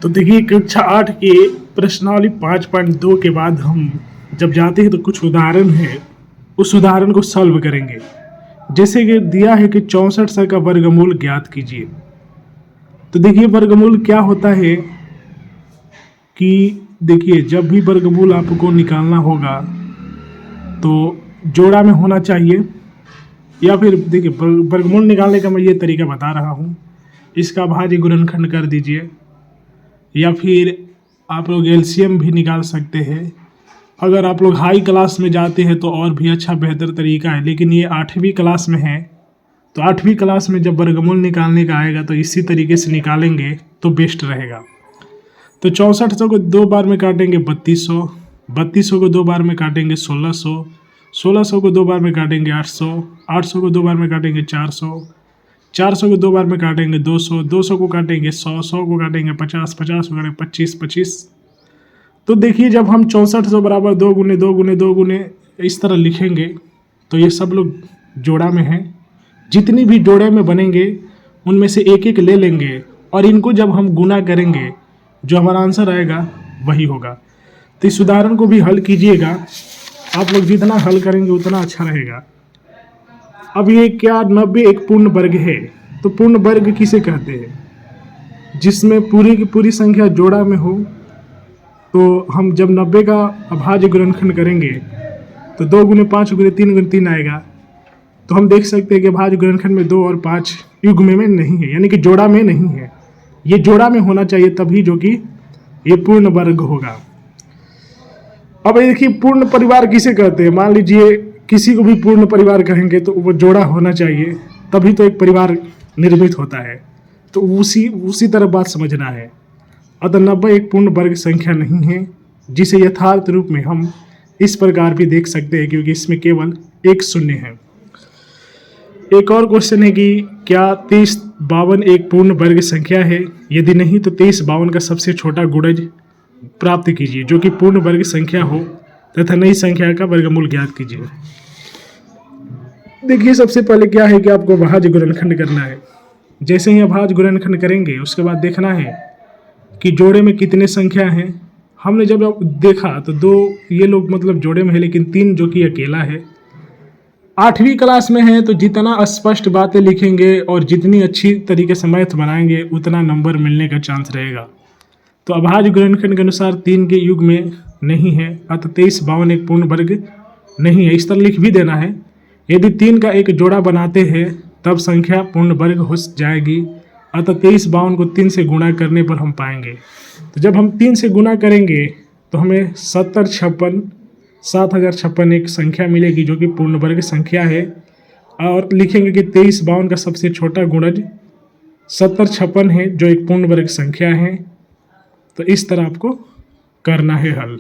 तो देखिए कक्षा 8 के प्रश्नावली 5.2 के बाद हम जब जाते हैं तो कुछ उदाहरण है, उस उदाहरण को सॉल्व करेंगे। जैसे कि दिया है कि 64 का वर्गमूल ज्ञात कीजिए। तो देखिए वर्गमूल क्या होता है कि देखिए जब भी वर्गमूल आपको निकालना होगा तो जोड़ा में होना चाहिए, या फिर देखिए वर्गमूल निकालने का मैं ये तरीका बता रहा हूँ। इसका भाज्य गुणनखंड कर दीजिए, या फिर आप लोग एलसीएम भी निकाल सकते हैं। अगर आप लोग हाई क्लास में जाते हैं तो और भी अच्छा बेहतर तरीका है, लेकिन ये 8वीं क्लास में है तो 8वीं क्लास में जब वर्गमूल निकालने का आएगा तो इसी तरीके से निकालेंगे तो बेस्ट रहेगा। तो 6400 को 2 बार में काटेंगे 3200, 3200 को 2 बार में काटेंगे 1600, 1600 को 2 बार में काटेंगे 800, 800 को 2 बार में काटेंगे 400, 400 को 2 बार में काटेंगे 200, 200 को काटेंगे 100, 100 को काटेंगे 50, 50 को काटेंगे 25, 25। तो देखिए जब हम 6400 बराबर 2 गुने 2 गुने 2 गुने इस तरह लिखेंगे तो ये सब लोग जोड़ा में हैं। जितनी भी जोड़े में बनेंगे उनमें से एक एक ले लेंगे और इनको जब हम गुना करेंगे जो हमारा आंसर आएगा वही होगा। तो इस उदाहरण को भी हल कीजिएगा, आप लोग जितना हल करेंगे उतना अच्छा रहेगा। अब ये क्या 90 एक पूर्ण वर्ग है, तो पूर्ण वर्ग किसे कहते हैं? जिसमें पूरी की पूरी संख्या जोड़ा में हो। तो हम जब 90 का अभाज्य गुणनखंड करेंगे तो 2 गुने 5 गुने 3 गुने 3 आएगा। तो हम देख सकते हैं कि अभाज्य गुणनखंड में 2 और 5 युग्म में नहीं है, यानी कि जोड़ा में नहीं है। ये जोड़ा में होना चाहिए तभी जो कि ये पूर्ण वर्ग होगा। अब देखिए पूर्ण परिवार किसे कहते हैं? मान लीजिए किसी को भी पूर्ण परिवार कहेंगे तो वो जोड़ा होना चाहिए, तभी तो एक परिवार निर्मित होता है। तो उसी तरह बात समझना है। अतः 90 एक पूर्ण वर्ग संख्या नहीं है, जिसे यथार्थ रूप में हम इस प्रकार भी देख सकते हैं क्योंकि इसमें केवल एक शून्य है। एक और क्वेश्चन है कि क्या 2352 एक पूर्ण वर्ग संख्या है? यदि नहीं तो 2352 का सबसे छोटा गुणज प्राप्त कीजिए जो कि पूर्ण वर्ग संख्या हो तथा नई संख्या का वर्गमूल ज्ञात कीजिए। देखिए सबसे पहले क्या है कि आपको अभाज्य गुणनखंड करना है। जैसे ही अभाज्य गुणनखंड करेंगे उसके बाद देखना है कि जोड़े में कितने संख्या हैं। हमने जब देखा तो 2 ये लोग मतलब जोड़े में है, लेकिन 3 जो कि अकेला है। 8वीं क्लास में है तो जितना स्पष्ट बातें लिखेंगे और जितनी अच्छी तरीके से मैथ बनाएंगे उतना नंबर मिलने का चांस रहेगा। तो अभाज्य गुणनखंड के अनुसार 3 के युग में नहीं है, अतः 2352 एक पूर्ण वर्ग नहीं है। इस तरह लिख भी देना है। यदि 3 का एक जोड़ा बनाते हैं तब संख्या पूर्ण वर्ग हो जाएगी। अतः 2352 को 3 से गुणा करने पर हम पाएंगे। तो जब हम 3 से गुणा करेंगे तो हमें 7056 एक संख्या मिलेगी जो कि पूर्ण वर्ग संख्या है। और लिखेंगे कि 2352 का सबसे छोटा गुणज 7056 है जो एक पूर्ण वर्ग संख्या है। तो इस तरह आपको करना है हल।